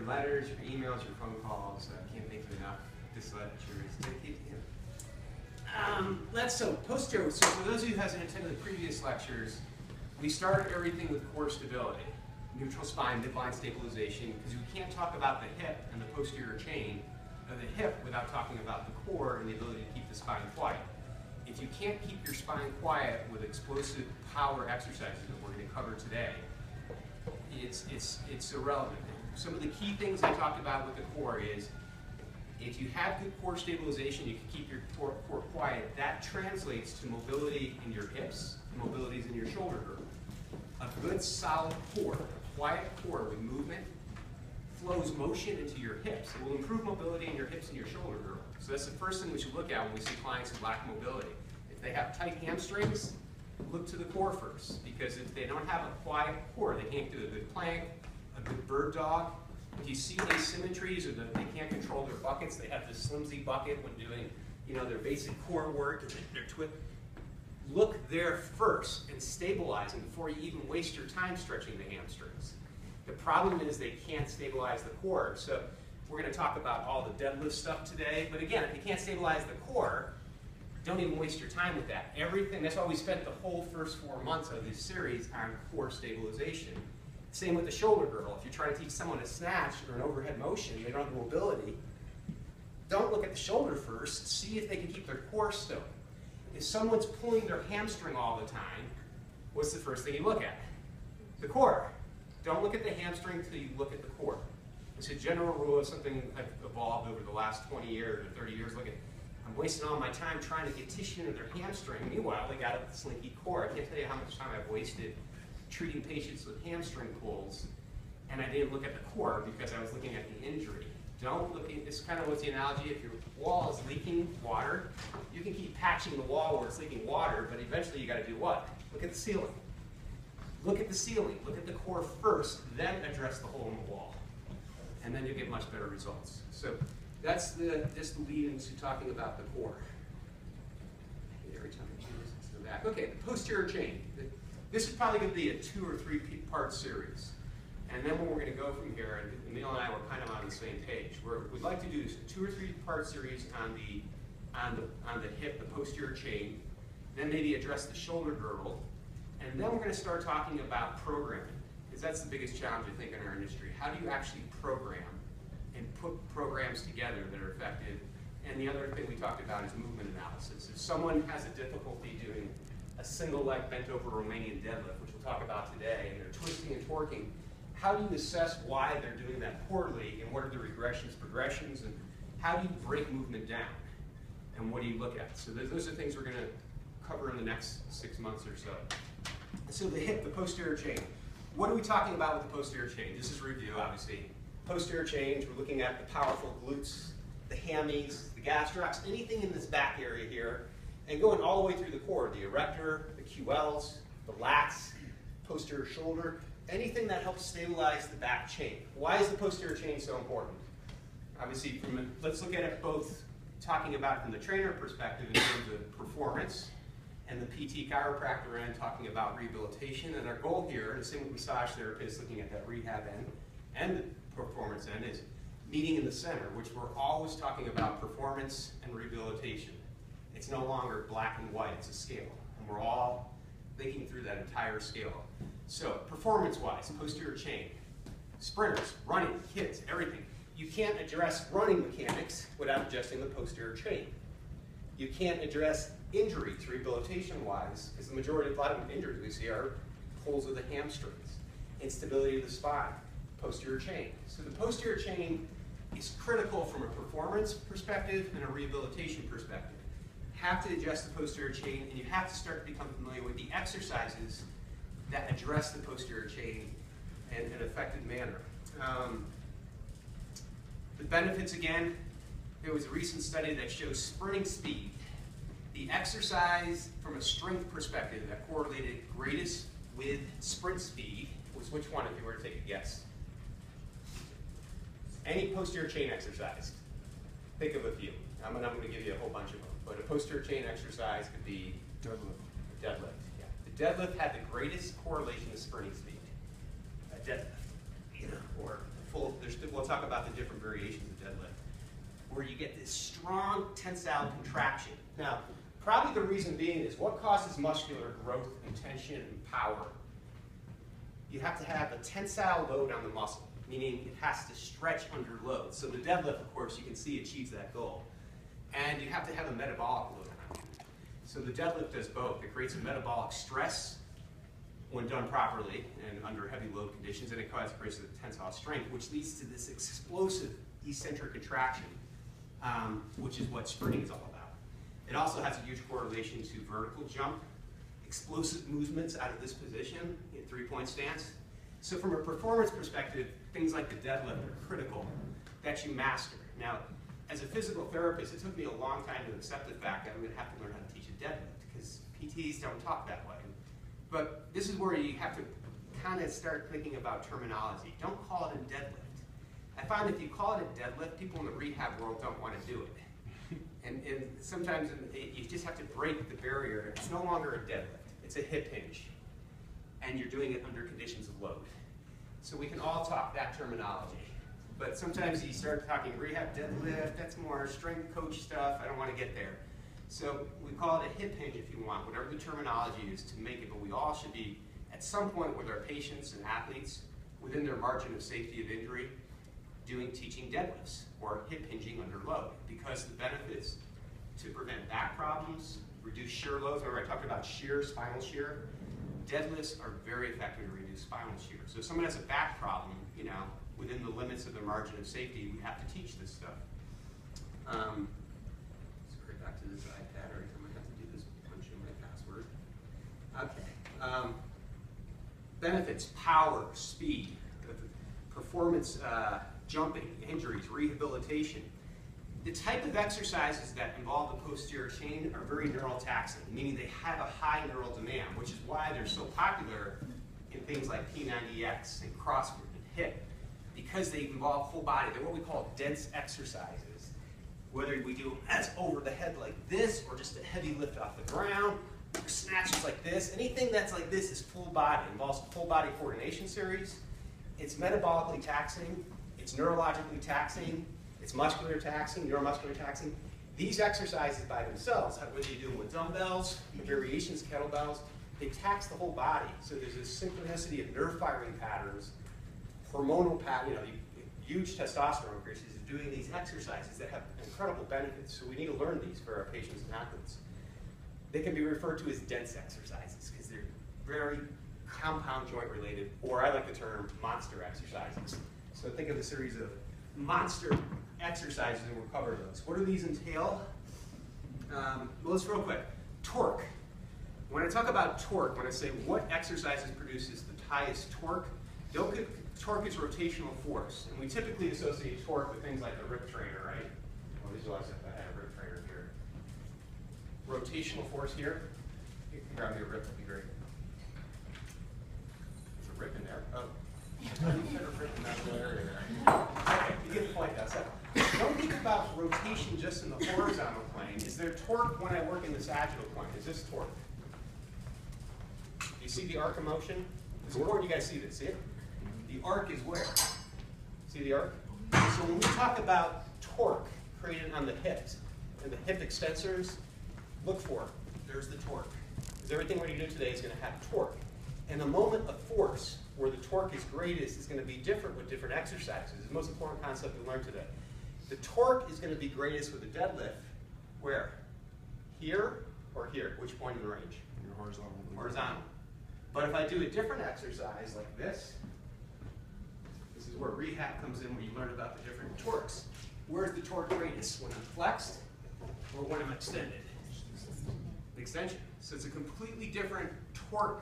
letters, your emails, your phone calls. Can't thank you enough. This lecture is dedicated to him. So posterior. So for those of you who hasn't attended the previous lectures, we started everything with core stability, neutral spine, midline stabilization, because we can't talk about the hip and the posterior chain of the hip without talking about the core and the ability to keep the spine quiet. If you can't keep your spine quiet with explosive power exercises that we're going to cover today, it's irrelevant. Some of the key things I talked about with the core is, if you have good core stabilization, you can keep your core quiet. That translates to mobility in your hips, mobilities in your shoulder girdle. A good solid core, a quiet core with movement, flows motion into your hips. It will improve mobility in your hips and your shoulder girdle. So that's the first thing we should look at when we see clients who lack mobility. If they have tight hamstrings, look to the core first, because if they don't have a quiet core, they can't do a good plank, a good bird dog. If you see asymmetries or they can't control their buckets, they have this flimsy bucket when doing, their basic core work and their twist. Look there first and stabilize them before you even waste your time stretching the hamstrings. The problem is they can't stabilize the core. So we're going to talk about all the deadlift stuff today. But again, if you can't stabilize the core, don't even waste your time with that. Everything, that's why we spent the whole first 4 months of this series on core stabilization. Same with the shoulder girdle. If you're trying to teach someone a snatch or an overhead motion, they don't have the mobility, don't look at the shoulder first. See if they can keep their core still. If someone's pulling their hamstring all the time, what's the first thing you look at? The core. Don't look at the hamstring until you look at the core. It's a general rule. It's something I've evolved over the last 20 years or 30 years. Look at, I'm wasting all my time trying to get tissue into their hamstring. Meanwhile, they got a slinky core. I can't tell you how much time I've wasted treating patients with hamstring pulls, and I didn't look at the core because I was looking at the injury. Don't look at, this kind of what's the analogy, if your wall is leaking water, you can keep patching the wall where it's leaking water, but eventually you got to do what? Look at the ceiling. Look at the ceiling, look at the core first, then address the hole in the wall. And then you'll get much better results. So that's just the lead into talking about the core. Every time I choose, let's go back. Okay, the posterior chain. This is probably going to be a 2 or 3 part series. And then when we're going to go from here, and Emil and I were kind of on the same page, we'd like to do this 2 or 3 part series on the hip, the posterior chain, then maybe address the shoulder girdle, and then we're going to start talking about programming, because that's the biggest challenge I think in our industry. How do you actually program and put programs together that are effective? And the other thing we talked about is movement analysis. If someone has a difficulty doing a single leg bent over Romanian deadlift, which we'll talk about today, and they're twisting and torquing, how do you assess why they're doing that poorly, and what are the regressions, progressions, and how do you break movement down, and what do you look at? So those are things we're going to cover in the next 6 months or so. So the hip, the posterior chain. What are we talking about with the posterior chain? This is review, obviously. Posterior chain, we're looking at the powerful glutes, the hammies, the gastrocs, anything in this back area here, and going all the way through the core, the erector, the QLs, the lats, posterior shoulder, anything that helps stabilize the back chain. Why is the posterior chain so important? Obviously, let's look at it both talking about it from the trainer perspective in terms of performance, and the PT chiropractor end talking about rehabilitation. And our goal here, and the same with massage therapists looking at that rehab end and the performance end, is meeting in the center, which we're always talking about performance and rehabilitation. It's no longer black and white, it's a scale. And we're all thinking through that entire scale. So performance-wise, posterior chain, sprinters, running, kids, everything. You can't address running mechanics without adjusting the posterior chain. You can't address injuries rehabilitation-wise, because the majority of a lot of injuries we see are pulls of the hamstrings, instability of the spine, posterior chain. So the posterior chain is critical from a performance perspective and a rehabilitation perspective. You have to adjust the posterior chain, and you have to start to become familiar with the exercises that address the posterior chain in an effective manner. The benefits, again, there was a recent study that shows sprinting speed. The exercise from a strength perspective that correlated greatest with sprint speed was which one, if you were to take a guess? Any posterior chain exercise. Think of a few. I'm going to give you a whole bunch of them. But a posterior chain exercise could be deadlift. Deadlift, yeah. The deadlift had the greatest correlation to sprinting speed. A deadlift, or full we'll talk about the different variations of deadlift, where you get this strong tensile contraction. Now, probably the reason being is what causes muscular growth and tension and power? You have to have a tensile load on the muscle, meaning it has to stretch under load. So the deadlift, of course, you can see achieves that goal. And you have to have a metabolic load on you. So the deadlift does both. It creates a metabolic stress when done properly and under heavy load conditions, and it creates a tensile strength, which leads to this explosive eccentric contraction, which is what sprinting is all about. It also has a huge correlation to vertical jump, explosive movements out of this position in three-point stance. So from a performance perspective, things like the deadlift are critical that you master. Now, as a physical therapist, it took me a long time to accept the fact that I'm going to have to learn how to teach a deadlift, because PTs don't talk that way. But this is where you have to kind of start thinking about terminology. Don't call it a deadlift. I find if you call it a deadlift, people in the rehab world don't want to do it. And sometimes you just have to break the barrier. It's no longer a deadlift. It's a hip hinge. And you're doing it under conditions of load. So we can all talk that terminology. But sometimes you start talking rehab deadlift, that's more strength coach stuff. I don't want to get there. So we call it a hip hinge if you want, whatever the terminology is to make it, but we all should be, at some point with our patients and athletes, within their margin of safety of injury, teaching deadlifts or hip hinging under load, because the benefits to prevent back problems, reduce shear loads. Remember I talked about shear, spinal shear. Deadlifts are very effective to reduce spinal shear. So if someone has a back problem, within the limits of their margin of safety, we have to teach this stuff. Sorry, back to this iPad. Every time I have to do this, punch in my password. Okay. Benefits: power, speed, performance, jumping, injuries, rehabilitation. The type of exercises that involve the posterior chain are very neural taxing, meaning they have a high neural demand, which is why they're so popular in things like P90X and CrossFit and HIIT, because they involve whole body. They're what we call dense exercises. Whether we do as over the head like this, or just a heavy lift off the ground, or snatches like this, anything that's like this is full body, involves a full body coordination series. It's metabolically taxing, it's neurologically taxing, it's muscular taxing, neuromuscular taxing. These exercises by themselves, whether you do them with dumbbells, variations, kettlebells, they tax the whole body. So there's this synchronicity of nerve firing patterns, hormonal patterns, huge testosterone increases of doing these exercises that have incredible benefits. So we need to learn these for our patients and athletes. They can be referred to as dense exercises because they're very compound joint related, or I like the term monster exercises. So think of a series of monster exercises and we'll cover those. What do these entail? Well, let's real quick. Torque. When I talk about torque, when I say what exercises produces the highest torque, torque is rotational force. And we typically associate torque with things like the rip trainer, right? Well, visualize if I had a rip trainer here. Rotational force here. You can grab me a rip, that'd be great. There's a rip in there. Oh. Okay, you get the point now. So don't think about rotation just in the horizontal plane. Is there torque when I work in the sagittal plane? Is this torque? Do you see the arc of motion? It's important you guys see this. See it? The arc is where? See the arc? So when we talk about torque created on the hips and the hip extensors, look for it. There's the torque. Because everything we're going to do today is going to have torque. And the moment of force where the torque is greatest is going to be different with different exercises. It's the most important concept we learned today. The torque is going to be greatest with the deadlift. Where? Here or here? Which point in the range? Horizontal. Horizontal. But if I do a different exercise like this is where rehab comes in, where you learn about the different torques. Where's the torque greatest? When I'm flexed or when I'm extended? Extension. So it's a completely different torque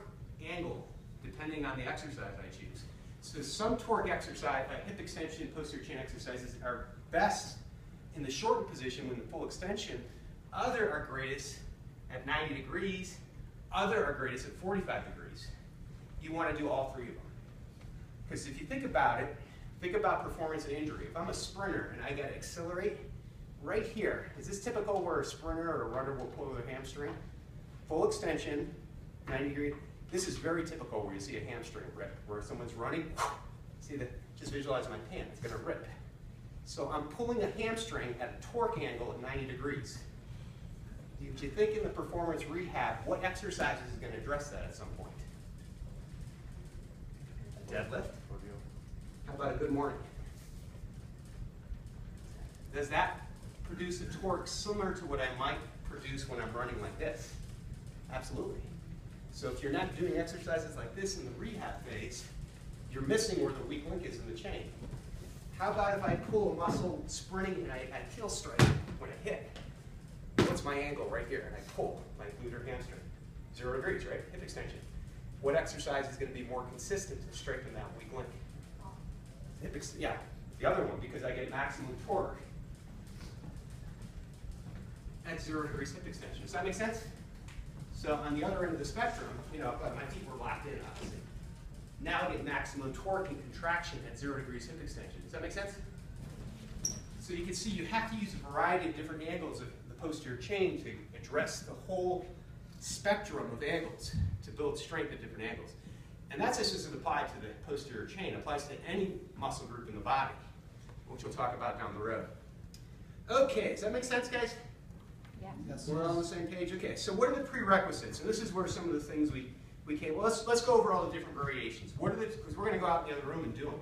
angle depending on the exercise I choose. So some torque exercise, like hip extension, posterior chain exercises, are best in the shortened position when the full extension. Other are greatest at 90 degrees. Other are greatest at 45 degrees. You want to do all three of them. Because if you think about it, think about performance and injury. If I'm a sprinter and I got to accelerate, right here, is this typical where a sprinter or a runner will pull their hamstring? Full extension, 90 degrees. This is very typical where you see a hamstring rip, where someone's running. See, Just visualize my pan, it's gonna rip. So I'm pulling a hamstring at a torque angle at 90 degrees. If you think in the performance rehab, what exercise is gonna address that at some point? A deadlift? How about a good morning? Does that produce a torque similar to what I might produce when I'm running like this? Absolutely. So if you're not doing exercises like this in the rehab phase, you're missing where the weak link is in the chain. How about if I pull a muscle sprinting and I heel strike when I hit? What's my angle right here? And I pull my glute or hamstring. 0 degrees, right? Hip extension. What exercise is going to be more consistent to strengthen that weak link? Yeah, the other one, because I get maximum torque at 0 degrees hip extension. Does that make sense? So on the other end of the spectrum, you know, my feet were locked in, obviously. Now I get maximum torque and contraction at 0 degrees hip extension. Does that make sense? So you can see you have to use a variety of different angles of the posterior chain to address the whole spectrum of angles to build strength at different angles. And that's just as it applied to the posterior chain. It applies to any muscle group in the body, which we'll talk about down the road. Okay, does that make sense, guys? Yeah. Yes. We're all on the same page? Okay, so what are the prerequisites? And this is where some of the things we came, well, let's go over all the different variations. What are the, because we're going to go out in the other room and do them.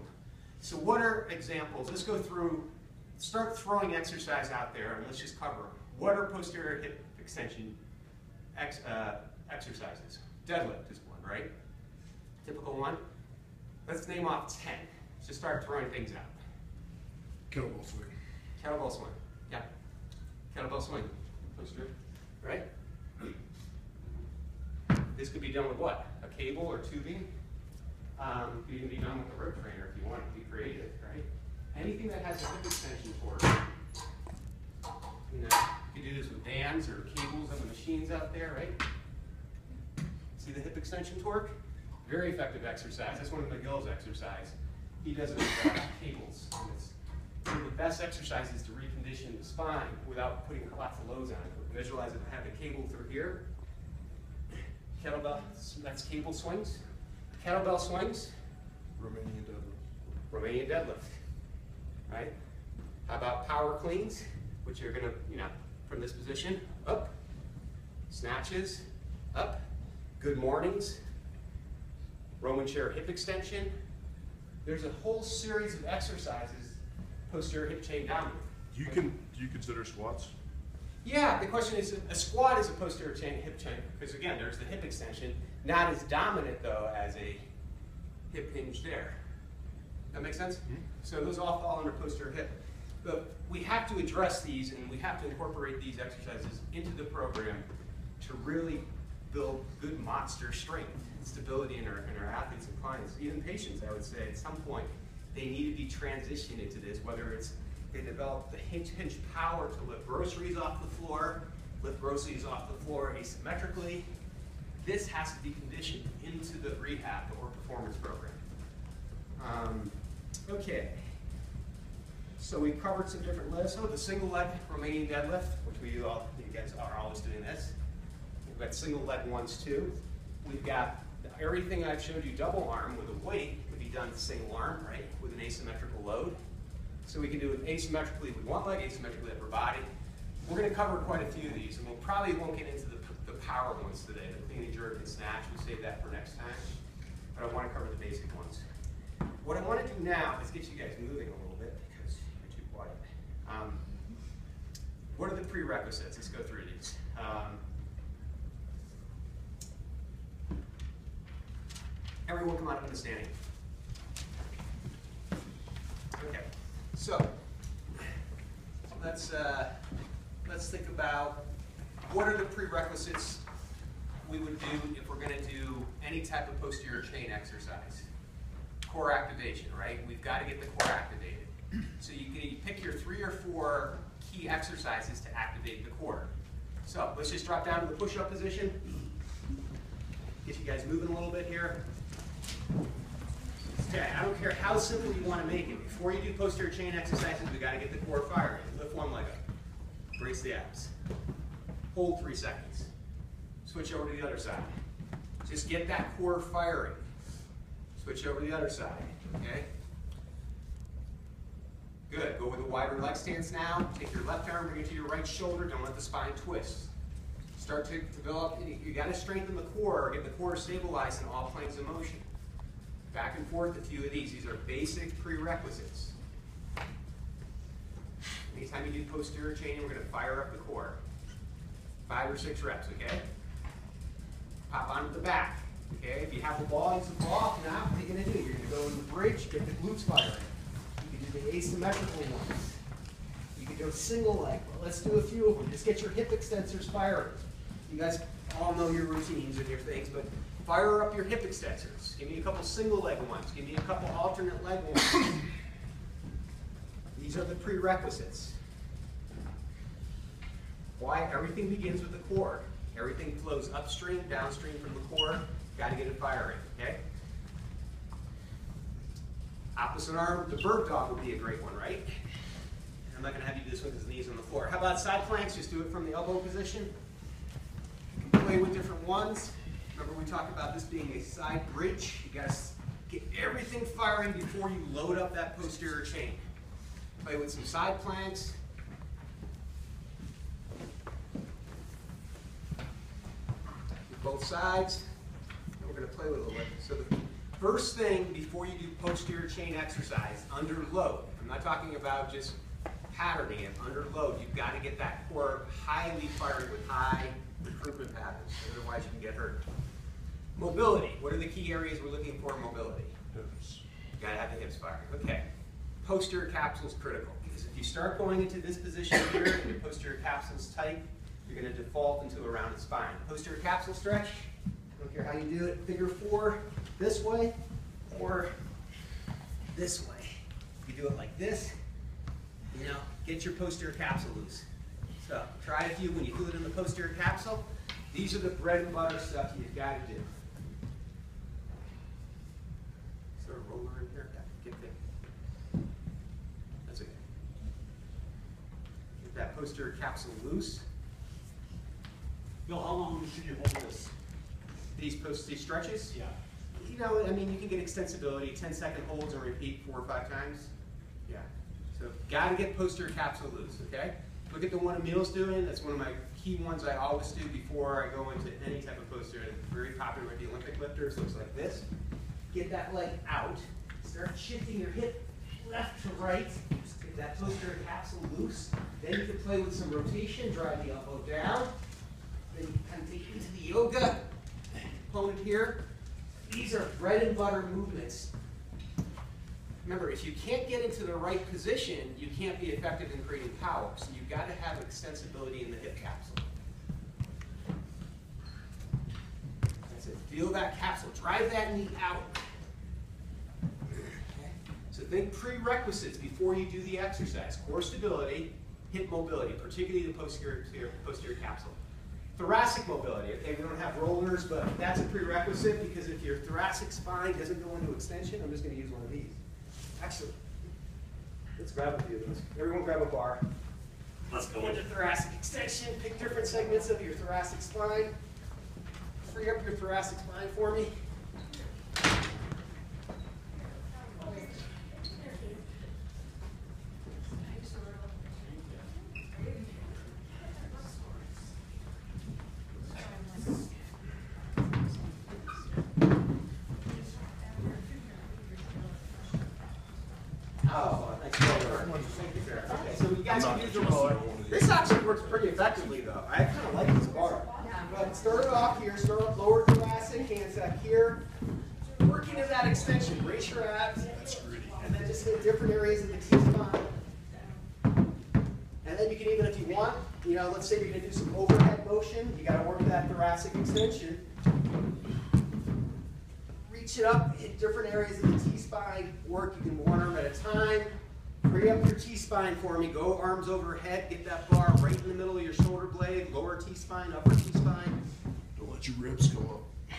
So what are examples? Let's go through, start throwing exercise out there, and let's just cover them. What are posterior hip extension exercises? Deadlift is one, right? Typical one. Let's name off 10. Just start throwing things out. Kettlebell swing. Kettlebell swing. Yeah. Kettlebell swing. Posterior. Right? This could be done with what? A cable or tubing? You can be done with a rope trainer if you want to be creative, right? Anything that has a hip extension torque. You know, you can do this with bands or cables on the machines out there, right? See the hip extension torque? Very effective exercise. That's one of McGill's exercise. He does it with cables. And it's one of the best exercises to recondition the spine without putting lots of loads on it. Visualize it, have a cable through here. Kettlebell, that's cable swings. Kettlebell swings. Romanian deadlift. Romanian deadlift, right? How about power cleans, which you're gonna, you know, from this position, up. Snatches, up. Good mornings. Roman chair hip extension. There's a whole series of exercises, posterior hip chain dominant. Do you consider squats? Yeah, the question is, a squat is a posterior chain, hip chain, because again, there's the hip extension, not as dominant though as a hip hinge there. That make sense? Mm-hmm. So those all fall under posterior hip. But we have to address these and we have to incorporate these exercises into the program to really build good monster strength and stability in our athletes and clients, even patients, I would say, at some point, they need to be transitioned into this, whether it's they develop the hinge power to lift groceries off the floor asymmetrically. This has to be conditioned into the rehab or performance program. Okay, so we covered some different lifts. Oh, the single leg Romanian deadlift, which you guys are always doing this. We've got single leg ones too. We've got everything I've showed you double arm with a weight could be done single arm, right, with an asymmetrical load. So we can do it asymmetrically with one leg, asymmetrically with upper body. We're going to cover quite a few of these, and we'll probably won't get into the power ones today, the clean and jerk and snatch. We'll save that for next time. But I want to cover the basic ones. What I want to do now is get you guys moving a little bit because you're too quiet. What are the prerequisites? Let's go through these. Everyone come out of the standing. Okay, so let's think about what are the prerequisites we would do if we're going to do any type of posterior chain exercise. Core activation, right? We've got to get the core activated. So you pick your 3 or 4 key exercises to activate the core. So let's just drop down to the push-up position. Get you guys moving a little bit here. Okay, I don't care how simple you want to make it. Before you do posterior chain exercises, we got to get the core firing. Lift one leg up. Brace the abs. Hold 3 seconds. Switch over to the other side. Just get that core firing. Switch over to the other side, okay? wider leg stance now. Take your left arm, bring it to your right shoulder. Don't let the spine twist. Start to develop, you got to strengthen the core, get the core stabilized in all planes of motion. Back and forth a few of these. These are basic prerequisites. Anytime you do posterior chaining, we're going to fire up the core. 5 or 6 reps, okay? Pop onto the back, okay? If you have the ball, use the ball. If not, what are you going to do? You're going to go in the bridge, get the glutes firing. You can do the asymmetrical ones. You can go single leg. Well, let's do a few of them. Just get your hip extensors firing. You guys all know your routines and your things, but fire up your hip extensors. Give me a couple single leg ones. Give me a couple alternate leg ones. These are the prerequisites. Why? Everything begins with the core. Everything flows upstream, downstream from the core. Got to get it firing, okay? Opposite arm, the bird dog would be a great one, right? I'm not going to have you do this with his knees on the floor. How about side planks? Just do it from the elbow position. You can play with different ones. Remember we talked about this being a side bridge. You got to get everything firing before you load up that posterior chain. Play with some side planks. With both sides. And we're going to play with a little bit. So the first thing before you do posterior chain exercise, under load. I'm not talking about just patterning it. Under load, you've got to get that core highly fired with high recruitment patterns. Otherwise, you can get hurt. Mobility. What are the key areas we're looking for in mobility? Hips. You got to have the hips firing. Okay. Posterior capsule is critical because if you start going into this position here and your posterior capsule is tight, you're going to default into a rounded spine. Posterior capsule stretch. I don't care how you do it. Figure 4 this way or this way. You do it like this. You know, get your posterior capsule loose. So try a few when you feel it in the posterior capsule. These are the bread and butter stuff you've got to do. Is there a roller in here? Yeah, get there. That's okay. Get that posterior capsule loose. Bill, how long should you hold this? These stretches? Yeah. You know, I mean, you can get extensibility, 10-second holds and repeat 4 or 5 times. Yeah. So, got to get posterior capsule loose, okay? Look at the one Emil's doing. That's one of my key ones I always do before I go into any type of posterior. It's very popular with the Olympic lifters. Looks like this. Get that leg out. Start shifting your hip left to right. Get that posterior capsule loose. Then you can play with some rotation. Drive the elbow down. Then you kind of take it into the yoga component here. These are bread and butter movements. Remember, if you can't get into the right position, you can't be effective in creating power. So you've got to have extensibility in the hip capsule. That's it. Feel that capsule. Drive that knee out. Okay. So think prerequisites before you do the exercise. Core stability, hip mobility, particularly the posterior capsule. Thoracic mobility. Okay, we don't have rollers, but that's a prerequisite because if your thoracic spine doesn't go into extension, I'm just going to use one of these. Actually, let's grab a few of those. Everyone grab a bar. Let's go into thoracic extension. Pick different segments of your thoracic spine. Free up your thoracic spine for me. Oh, thanks for the roller. Thank you, sir. Okay, so you guys can use the roller. This actually works pretty effectively, though. I kind of like this bar. But start it off here. Start off lower thoracic, hands up here. Work into that extension. Raise your abs. And then just hit different areas of the T-spine. And then you can even, if you want, you know, let's say you're going to do some overhead motion. You got to work that thoracic extension. Reach it up, hit different areas of the T-spine, work, you can one arm at a time. Free up your T-spine for me, go arms overhead, get that bar right in the middle of your shoulder blade, lower T-spine, upper T-spine. Don't let your ribs go up.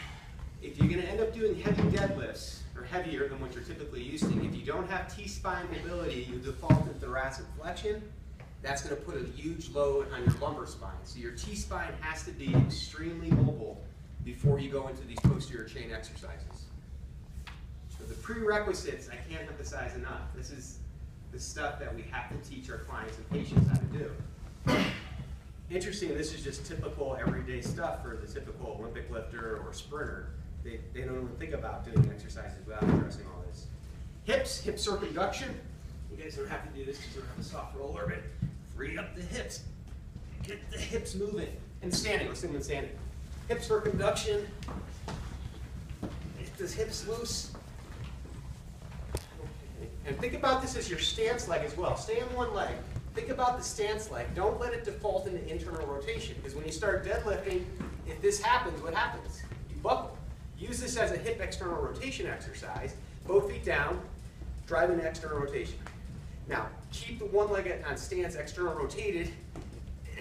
If you're gonna end up doing heavy deadlifts, or heavier than what you're typically used to, if you don't have T-spine mobility, you default to thoracic flexion, that's gonna put a huge load on your lumbar spine. So your T-spine has to be extremely mobile before you go into these posterior chain exercises. So the prerequisites, I can't emphasize enough. This is the stuff that we have to teach our clients and patients how to do. Interesting, this is just typical everyday stuff for the typical Olympic lifter or sprinter. They don't even think about doing exercises without addressing all this. Hips, hip circumduction. You guys don't have to do this because you don't have a soft roller, but free up the hips. Get the hips moving. And standing, let's do them in standing. Hip circumduction. Get the hips loose. And think about this as your stance leg as well. Stay on one leg. Think about the stance leg. Don't let it default into internal rotation, because when you start deadlifting, if this happens, what happens? You buckle. Use this as a hip external rotation exercise. Both feet down, driving the external rotation. Now, keep the one leg on stance external rotated,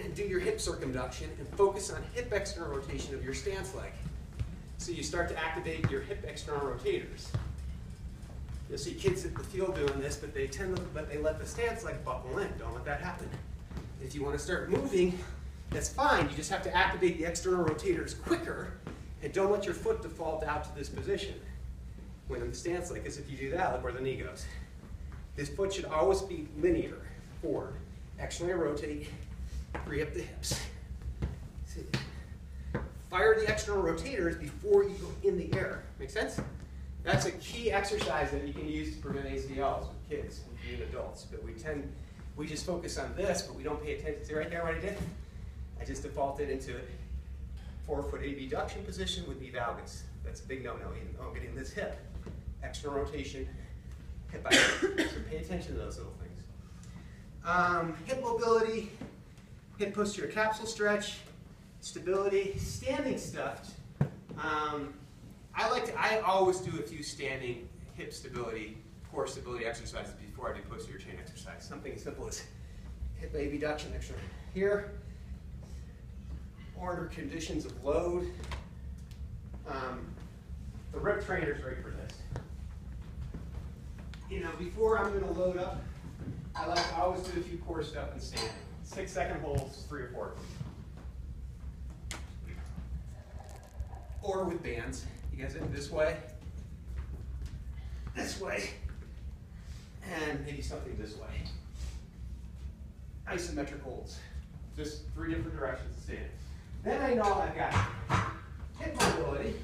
and do your hip circumduction, and focus on hip external rotation of your stance leg. So you start to activate your hip external rotators. You'll see kids at the field doing this, but they tend to let the stance leg buckle in. Don't let that happen. If you want to start moving, that's fine. You just have to activate the external rotators quicker, and don't let your foot default out to this position when in the stance leg, because if you do that, look where the knee goes. This foot should always be linear forward. Externally rotate, free up the hips. See? Fire the external rotators before you go in the air. Make sense? That's a key exercise that you can use to prevent ACLs with kids and adults. But we just focus on this, but we don't pay attention. See right there what I did? I just defaulted into it. Forefoot abduction position with knee valgus. That's a big no-no. I'm getting this hip. External rotation, hip by hip. So pay attention to those little things. Hip mobility, hip posterior capsule stretch, stability, standing stuff. I always do a few standing hip stability, core stability exercises before I do posterior chain exercise. Something as simple as hip abduction extra here, or under conditions of load. The rip trainer is great for this. You know, before I'm going to load up, I like to always do a few core stuff and standing. 6-second holds, 3 or 4. Or with bands. You guys in this way, and maybe something this way. Isometric holds. Just 3 different directions to stand. Then I know I've got hip mobility,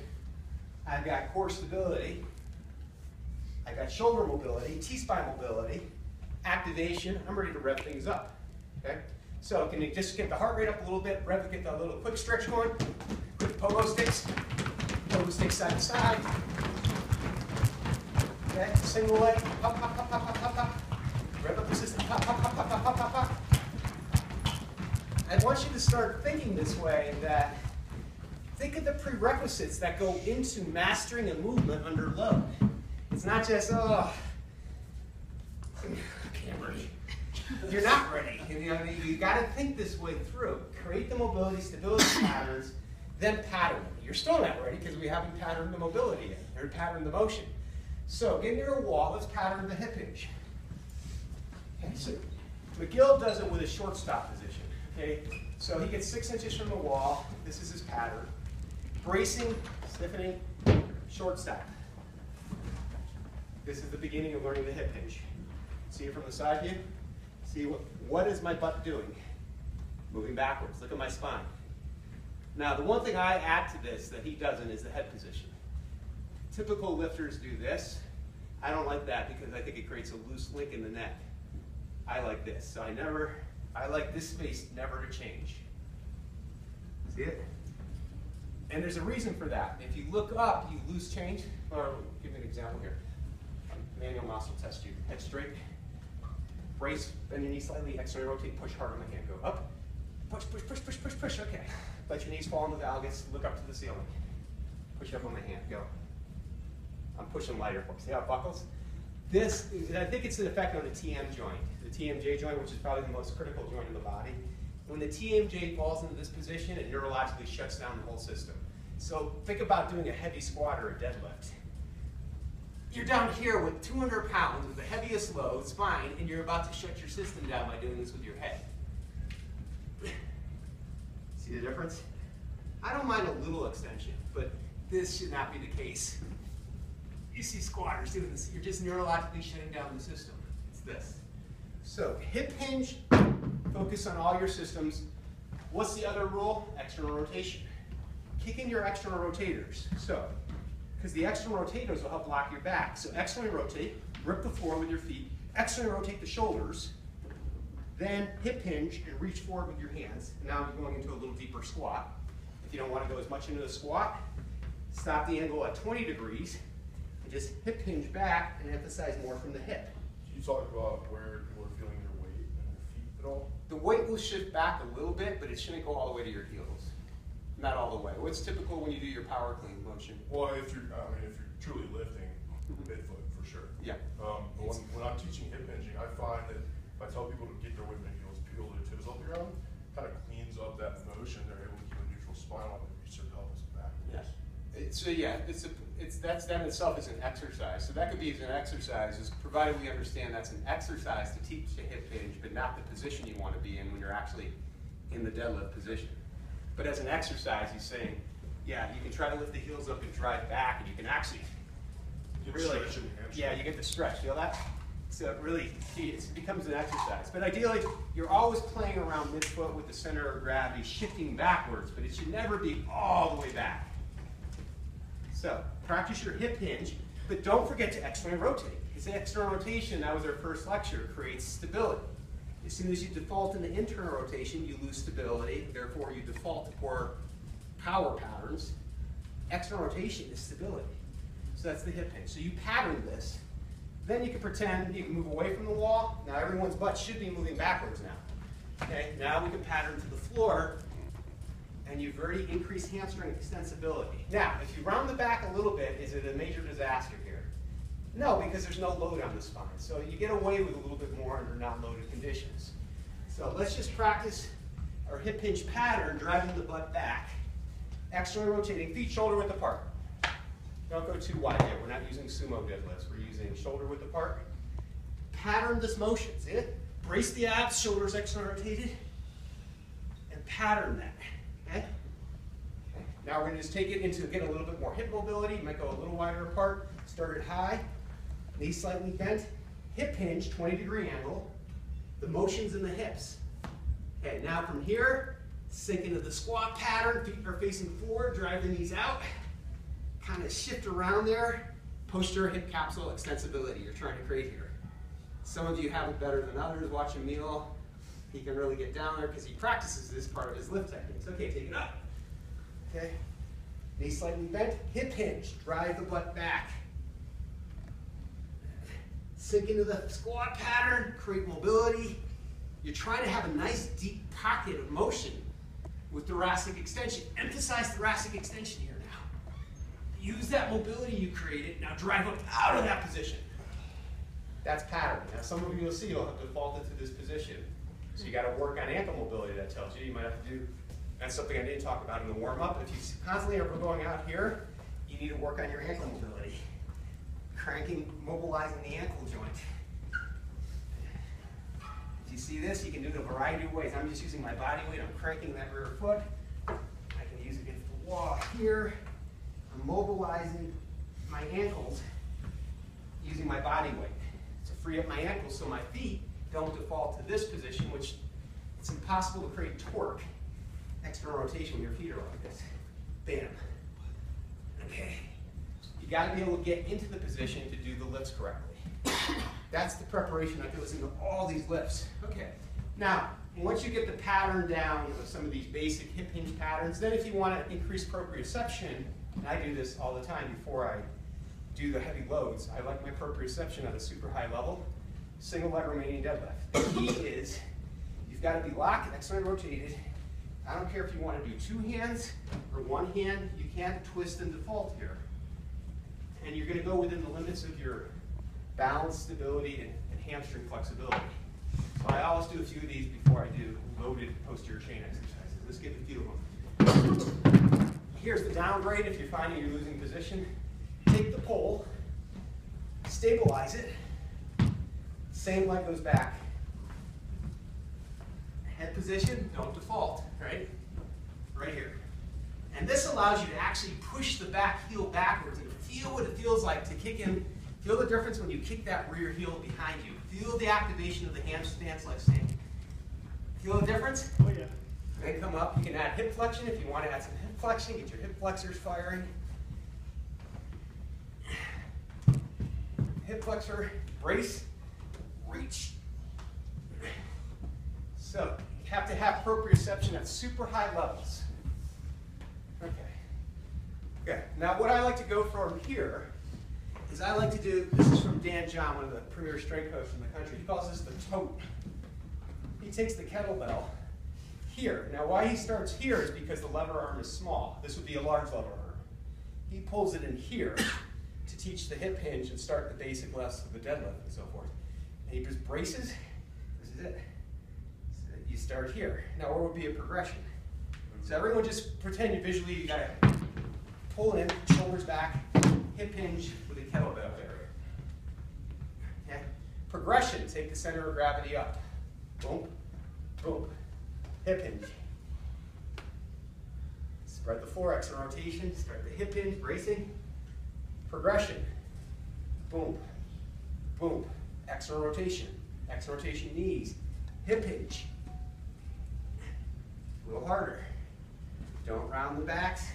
I've got core stability, I've got shoulder mobility, T-spine mobility, activation. I'm ready to rev things up. Okay? So can you just get the heart rate up a little bit, get that little quick stretch going, quick pogo sticks. Pogo sticks side to side. Okay, single leg, hop, hop, hop, hop, hop, hop, hop. Rev up the system, hop, hop, hop, hop, hop, hop, hop. I want you to start thinking this way, that think of the prerequisites that go into mastering a movement under load. It's not just, oh, okay, I'm ready. You're not ready. You got to think this way through. Create the mobility, stability patterns, then pattern them. You're still not ready because we haven't patterned the mobility yet, or patterned the motion. So get near a wall, let's pattern the hip hinge. Okay, so McGill does it with a short stop position. Okay, so he gets 6 inches from the wall. This is his pattern. Bracing, stiffening, short stop. This is the beginning of learning the hip hinge. See it from the side view? See what is my butt doing? Moving backwards. Look at my spine. Now, the one thing I add to this that he doesn't is the head position. Typical lifters do this. I don't like that because I think it creates a loose link in the neck. I like this. So I like this space never to change. See it? And there's a reason for that. If you look up, you loose change. Or give me an example here. Manual muscle test you. Head straight. Brace, bend your knee slightly, externally rotate, push hard on the hand. Go up. Push, push, push, push, push, push. Okay. Let your knees fall on the valgus. Look up to the ceiling. Push up on the hand. Go. I'm pushing lighter for you. See how it buckles? This, I think it's an effect on the TM joint. The TMJ joint, which is probably the most critical joint in the body. When the TMJ falls into this position, it neurologically shuts down the whole system. So think about doing a heavy squat or a deadlift. You're down here with 200 pounds with the heaviest load, spine, and you're about to shut your system down by doing this with your head. See the difference? I don't mind a little extension, but this should not be the case. You see squatters doing this. You're just neurologically shutting down the system. It's this. So hip hinge, focus on all your systems. What's the other rule? External rotation. Kick in your external rotators. So, because the external rotators will help lock your back. So externally rotate, grip the floor with your feet, externally rotate the shoulders, then hip hinge and reach forward with your hands. Now you're going into a little deeper squat. If you don't want to go as much into the squat, stop the angle at 20 degrees and just hip hinge back and emphasize more from the hip. Can you talk about where you are feeling your weight in your feet at all? The weight will shift back a little bit, but it shouldn't go all the way to your heels. Not all the way. What's typical when you do your power clean motion? Well, if you're truly lifting, midfoot for sure. Yeah. But when I'm teaching hip hinging, I find that if I tell people to get their weight in their heels, peel their toes off the ground, kind of cleans up that motion. They're able to keep a neutral spine on and reach their pelvis back. Yes. So yeah, that in itself is an exercise. So that could be an exercise, is provided we understand that's an exercise to teach the hip hinge, but not the position you want to be in when you're actually in the deadlift position. But as an exercise, he's saying, yeah, you can try to lift the heels up and drive back, and you can actually really, yeah, you get the stretch. Feel that? So really, it becomes an exercise. But ideally, you're always playing around midfoot with the center of gravity, shifting backwards, but it should never be all the way back. So practice your hip hinge, but don't forget to externally rotate. Because external rotation, that was our first lecture, creates stability. As soon as you default into internal rotation, you lose stability, therefore you default to poor power patterns. External rotation is stability. So that's the hip hinge. So you pattern this. Then you can pretend you can move away from the wall. Now everyone's butt should be moving backwards now. Okay, now we can pattern to the floor, and you've already increased hamstring extensibility. Now, if you round the back a little bit, is it a major disaster here? No, because there's no load on the spine. So you get away with a little bit more under not loaded conditions. So let's just practice our hip hinge pattern, driving the butt back. Externally rotating, feet shoulder width apart. Don't go too wide yet. We're not using sumo deadlifts. We're using shoulder width apart. Pattern this motion. See it? Brace the abs, shoulders externally rotated, and pattern that. Okay? Now we're going to just take it into get a little bit more hip mobility. You might go a little wider apart. Start it high, knees slightly bent, hip hinge, 20-degree angle. The motion's in the hips. Okay, now from here, sink into the squat pattern. Feet are facing forward, drive the knees out. Kind of shift around there. Posterior hip capsule extensibility you're trying to create here. Some of you have it better than others. Watch Emil. He can really get down there because he practices this part of his lift techniques. Okay, take it up. Okay, knees slightly bent, hip hinge, drive the butt back. Sink into the squat pattern, create mobility. You're trying to have a nice deep pocket of motion with thoracic extension. Emphasize thoracic extension here now. Use that mobility you created, now drive up out of that position. That's pattern. Now some of you will see you'll have defaulted to this position. So you got to work on ankle mobility, that tells you. You might have to do, that's something I didn't talk about in the warm-up. If you constantly are going out here, you need to work on your ankle mobility. Cranking, mobilizing the ankle joint. If you see this, you can do it a variety of ways. I'm just using my body weight. I'm cranking that rear foot. I can use it against the wall here. I'm mobilizing my ankles using my body weight to free up my ankles so my feet don't default to this position, which it's impossible to create torque, external rotation when your feet are like this. Bam. Okay. You got to be able to get into the position to do the lifts correctly. That's the preparation that goes into all these lifts. Okay. Now, once you get the pattern down of some of these basic hip hinge patterns, then if you want to increase proprioception, and I do this all the time before I do the heavy loads, I like my proprioception at a super high level. Single leg Romanian deadlift. The key is you've got to be locked, externally rotated. I don't care if you want to do two hands or one hand, you can't twist and default here. And you're going to go within the limits of your balance, stability, and hamstring flexibility. So I always do a few of these before I do loaded posterior chain exercises. Let's get a few of them. Here's the downgrade if you're finding you're losing position. Take the pole, stabilize it. Same leg goes back. Head position, don't default, right? Right here. And this allows you to actually push the back heel backwards and feel what it feels like to kick in Feel the difference when you kick that rear heel behind you. Feel the activation of the ham stance like saying. Feel the difference? Oh yeah. Then come up. You can add hip flexion if you want to add some hip flexion. Get your hip flexors firing. Hip flexor, brace, reach. So you have to have proprioception at super high levels. Okay. Okay. Now what I like to go from here is I like to do, this is from Dan John, one of the premier strength coaches in the country. He calls this the tote. He takes the kettlebell here. Now why he starts here is because the lever arm is small. This would be a large lever arm. He pulls it in here to teach the hip hinge and start the basic lifts of the deadlift and so forth. And he just braces. This is it. So you start here. Now what would be a progression? So everyone just pretend you visually, you gotta pull in, shoulders back, hip hinge with a kettlebell area. Okay? Progression, take the center of gravity up. Boom, boom. Hip hinge. Spread the floor, external rotation, start the hip hinge, bracing. Progression. Boom, boom. External rotation knees. Hip hinge. A little harder. Don't round the backs.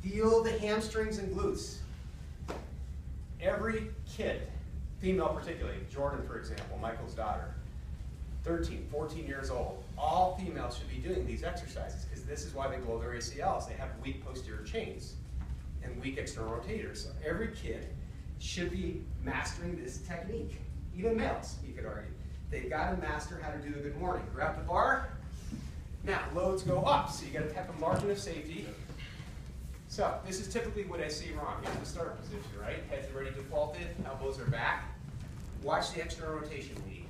Feel the hamstrings and glutes. Every kid, female particularly, Jordan for example, Michael's daughter, 13, 14 years old, all females should be doing these exercises because this is why they blow their ACLs. They have weak posterior chains and weak external rotators. So every kid should be mastering this technique. Even males, you could argue. They've got to master how to do a good morning. Grab the bar. Now, loads go up, so you got to have a margin of safety. So, this is typically what I see wrong. Here's the start position, right? Head's already defaulted, elbows are back. Watch the external rotation lead.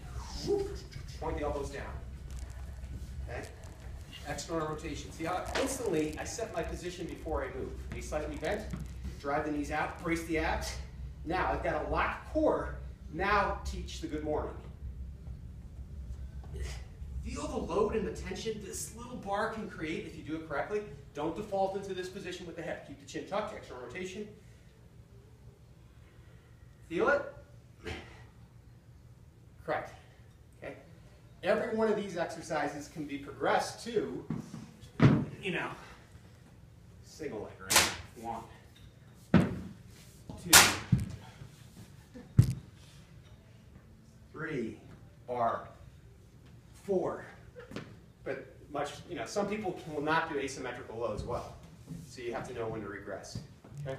Whoop. Point the elbows down. Okay? External rotation. See how instantly I set my position before I move. Knees slightly bent, drive the knees out, brace the abs. Now, I've got a locked core. Now, teach the good morning. Feel the load and the tension this little bar can create if you do it correctly. Don't default into this position with the head. Keep the chin tucked, external rotation. Feel it? Correct. Okay. Every one of these exercises can be progressed to, single leg, right? 1, 2, 3, bar. 4, but some people will not do asymmetrical loads well, so you have to know when to regress. Okay.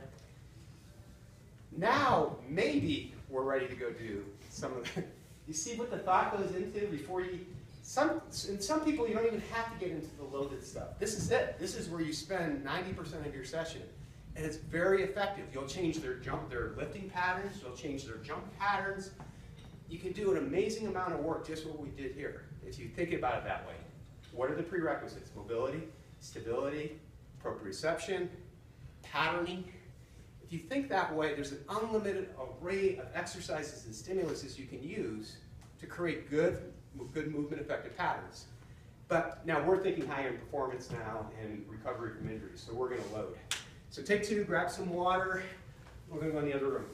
Now maybe we're ready to go do some of the. You see what the thought goes into before you. In some people you don't even have to get into the loaded stuff. This is it. This is where you spend 90% of your session, and it's very effective. You'll change their lifting patterns. You'll change their jump patterns. You can do an amazing amount of work just what we did here. If you think about it that way. What are the prerequisites? Mobility, stability, proprioception, patterning. If you think that way, there's an unlimited array of exercises and stimuluses you can use to create good movement effective patterns. But now we're thinking high-end performance now and recovery from injuries, so we're going to load. So take 2, grab some water. We're going to go in the other room.